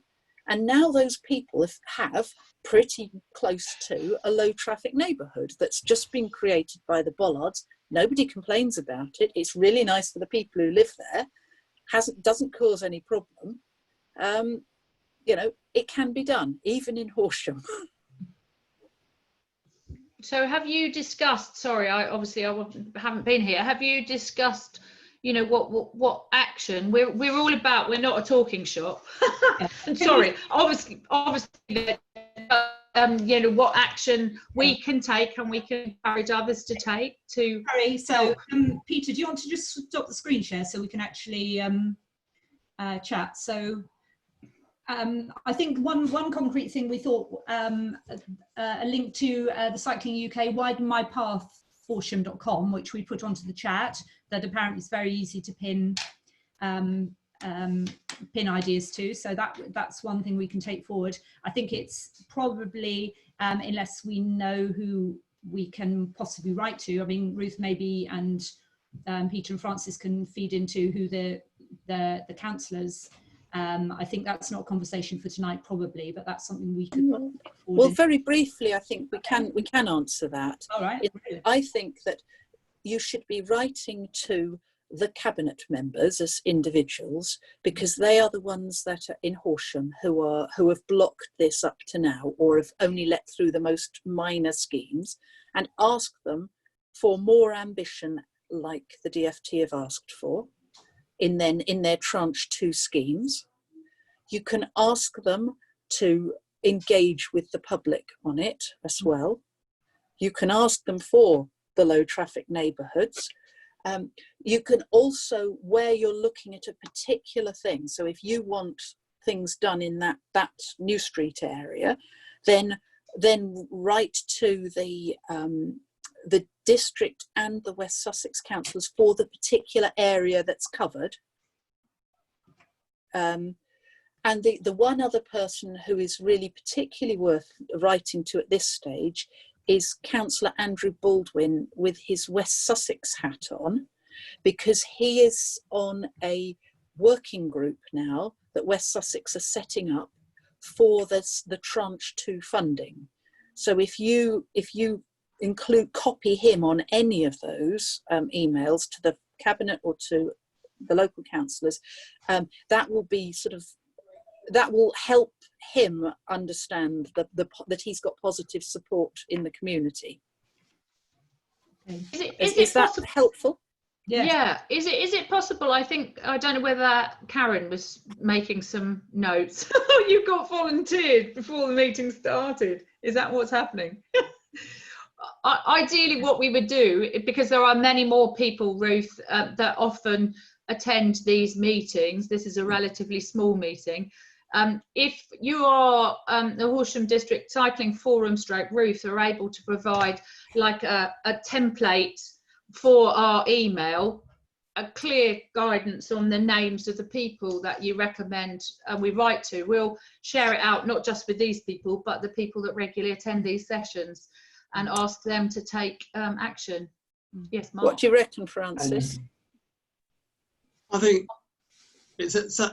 and now those people have pretty close to a low traffic neighbourhood that's just been created by the bollards. Nobody complains about it. It's really nice for the people who live there. Doesn't cause any problem. It can be done even in Horsham. So have you discussed, sorry, I haven't been here, have you discussed, what action, we're all about, we're not a talking shop. Sorry, obviously, what action we can take and we can encourage others to take to. Sorry, so Peter, do you want to just stop the screen share so we can actually chat? So I think one concrete thing we thought, a link to the Cycling UK Widen My Path Horsham.com, which we put onto the chat, that apparently is very easy to pin ideas to. So that's one thing we can take forward. I think it's probably, unless we know who we can possibly write to, I mean, Ruth maybe and Peter and Francis can feed into who the councillors. I think that's not a conversation for tonight, probably, but that's something we could. Well, very briefly, I think we can answer that. All right. I think that you should be writing to the cabinet members as individuals, because they are the ones that are in Horsham who have blocked this up to now, or have only let through the most minor schemes, and ask them for more ambition, like the DFT have asked for. in their tranche 2 schemes. You can ask them to engage with the public on it as well. You can ask them for the low traffic neighbourhoods. You can also, where you're looking at a particular thing, so if you want things done in that New Street area, then write to the district and the West Sussex councillors for the particular area that's covered. And the one other person who is really particularly worth writing to at this stage is Councillor Andrew Baldwin with his West Sussex hat on, because he is on a working group now that West Sussex are setting up for the tranche 2 funding. So if you copy him on any of those emails to the cabinet or to the local councillors, that will help him understand that he's got positive support in the community. Is that helpful? Yeah. Is it possible? I don't know whether Karen was making some notes. You got volunteered before the meeting started. Is that what's happening? Ideally, what we would do, because there are many more people, Ruth, that often attend these meetings. This is a relatively small meeting. If you are the Horsham District Cycling Forum / Ruth are able to provide like a template for our email, a clear guidance on the names of the people that you recommend we write to, we'll share it out not just with these people but the people that regularly attend these sessions and ask them to take action. Yes, Mark. What do you reckon, Francis? I think it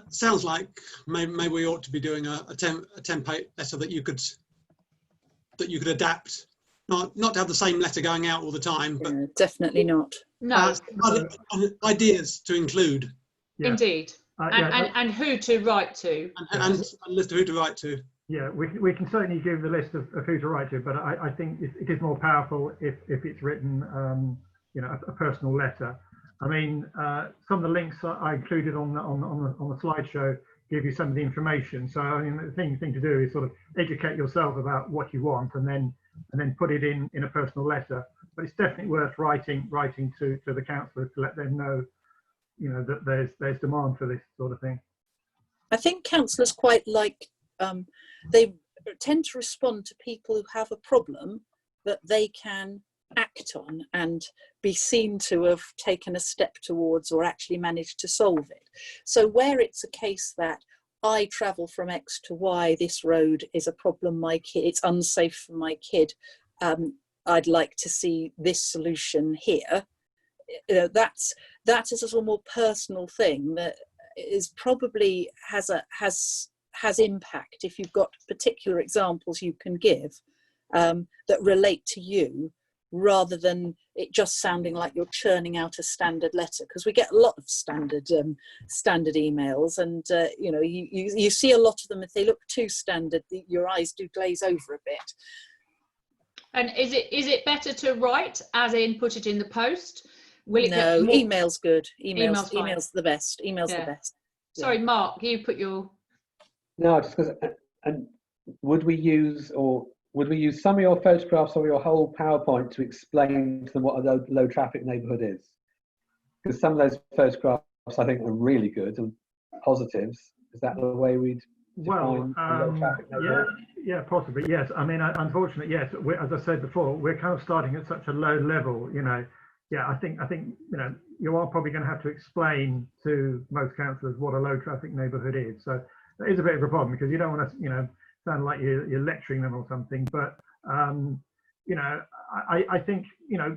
sounds like maybe we ought to be doing a template letter that you could adapt. Not to have the same letter going out all the time, but definitely not. No, ideas to include. Yeah. Indeed, and who to write to, and a list of who to write to. Yeah, we can certainly give the list of who to write to, but I think it is more powerful if it's written, a personal letter. I mean, some of the links I included on the slideshow give you some of the information. So I mean, the thing to do is sort of educate yourself about what you want, and then put it in a personal letter. But it's definitely worth writing to the councillors to let them know, that there's demand for this sort of thing. I think councillors quite like, they tend to respond to people who have a problem that they can act on and be seen to have taken a step towards or actually managed to solve it. So where it's a case that I travel from X to Y, this road is a problem, it's unsafe for my kid, I'd like to see this solution here. That is a sort of more personal thing that is probably has impact if you've got particular examples you can give that relate to you, rather than it just sounding like you're churning out a standard letter, because we get a lot of standard emails, and you see a lot of them. If they look too standard, your eyes do glaze over a bit. And is it better to write, as in put it in the post? No, email's good. Email's the best. Email's the best. Sorry, Mark, you put your... No, just because, and would we use some of your photographs or your whole PowerPoint to explain to them what a low traffic neighbourhood is? Because some of those photographs I think are really good and positives. Is that the way we'd define low traffic neighbourhood? Yeah, possibly, yes. I mean, unfortunately, yes. As I said before, we're kind of starting at such a low level, Yeah, I think you are probably going to have to explain to most councillors what a low traffic neighbourhood is. So that is a bit of a problem, because you don't want to, sound like you're lecturing them or something. But I think,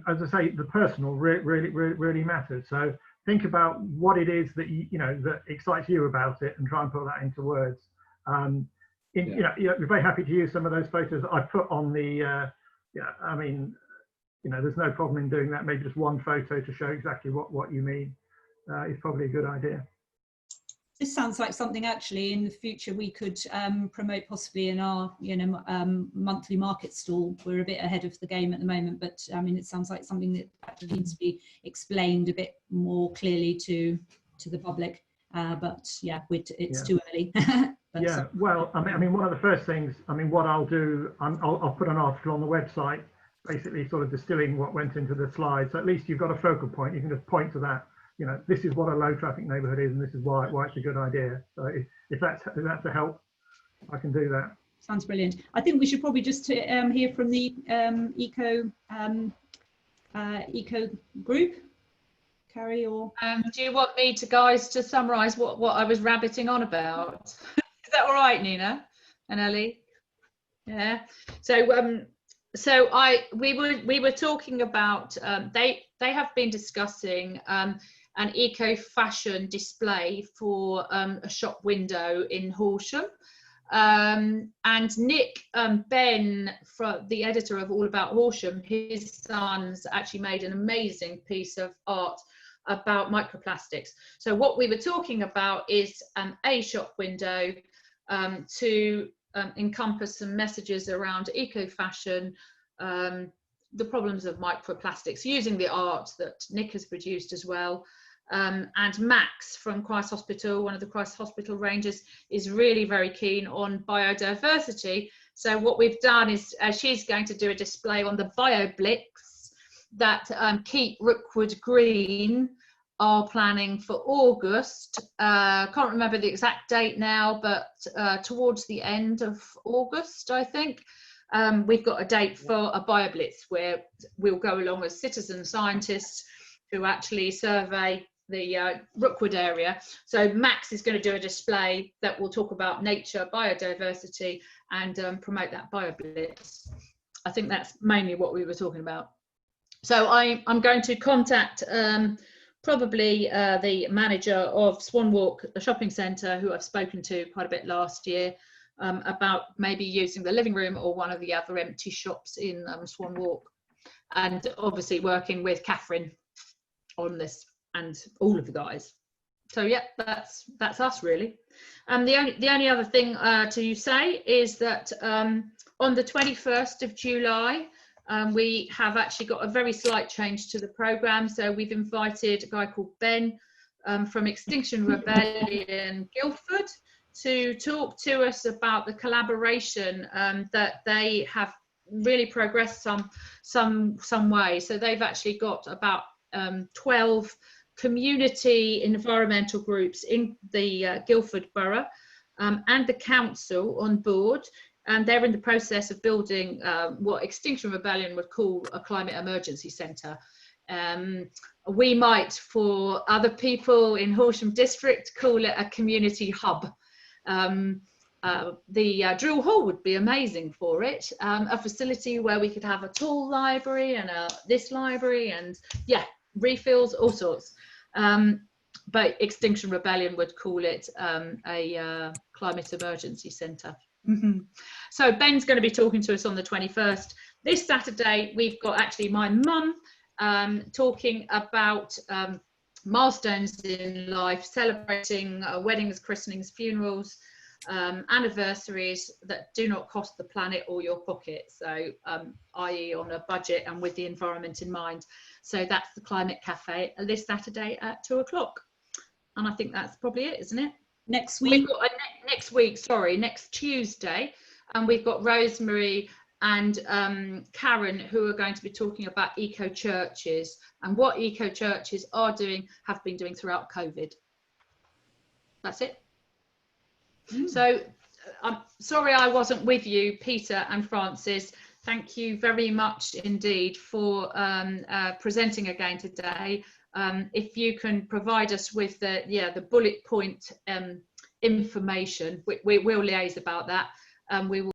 as I say, the personal really matters. So think about what it is that that excites you about it, and try and put that into words. We're very happy to use some of those photos I put on the. I mean, there's no problem in doing that. Maybe just one photo to show exactly what you mean is probably a good idea. This sounds like something actually in the future we could promote possibly in our monthly market stall. We're a bit ahead of the game at the moment, but I mean, it sounds like something that needs to be explained a bit more clearly to to the public. But yeah, it's Yeah. too early. But, Yeah, well, I mean, one of the first things, what I'll do, I'll put an article on the website, basically sort of distilling what went into the slides. So at least you've got a focal point. You can just point to that. You know, this is what a low traffic neighbourhood is, and this is why it's a good idea. So if that's a help, I can do that. Sounds brilliant. I think we should probably just hear from the eco group. Carrie, or do you want me to summarise what I was rabbiting on about? Is that all right, Nina and Ellie? Yeah. So we were talking about they have been discussing an eco fashion display for a shop window in Horsham. And Nick Ben, the editor of All About Horsham, his son's actually made an amazing piece of art about microplastics. So what we were talking about is a shop window to encompass some messages around eco-fashion, the problems of microplastics, using the art that Nick has produced as well. And Max from Christ Hospital, one of the Christ Hospital rangers, is really very keen on biodiversity. So what we've done is she's going to do a display on the BioBlix that Keep Rookwood Green are planning for August. Can't remember the exact date now, but towards the end of August, I think. We've got a date for a BioBlitz where we'll go along as citizen scientists who actually survey the Rookwood area. So Max is going to do a display that will talk about nature, biodiversity, and promote that BioBlitz. I think that's mainly what we were talking about. So I'm going to contact probably the manager of Swan Walk, the shopping centre, who I've spoken to quite a bit last year, about maybe using the living room or one of the other empty shops in Swan Walk, and obviously working with Catherine on this and all of the guys. So yeah, that's us really. The only other thing to say is that on the 21st of July, we have actually got a very slight change to the programme. So we've invited a guy called Ben from Extinction Rebellion Guildford to talk to us about the collaboration that they have really progressed some way. So they've actually got about 12 community environmental groups in the Guildford Borough and the council on board, and they're in the process of building what Extinction Rebellion would call a climate emergency centre. We might, for other people in Horsham District, call it a community hub. The drill hall would be amazing for it, a facility where we could have a tool library and this library, and yeah, refills, all sorts. But Extinction Rebellion would call it a climate emergency centre. So Ben's going to be talking to us on the 21st. This Saturday, we've got actually my mum talking about milestones in life, celebrating weddings, christenings, funerals, anniversaries that do not cost the planet or your pocket. So i.e. on a budget and with the environment in mind. So that's the Climate Cafe this Saturday at 2 o'clock. And I think that's probably it, isn't it? Next week. We've got next Tuesday, and we've got Rosemary and Karen, who are going to be talking about eco churches and what eco churches have been doing throughout COVID. That's it. So I'm sorry I wasn't with you, Peter and Francis. Thank you very much indeed for presenting again today. If you can provide us with the bullet point information, we will liaise about that. We will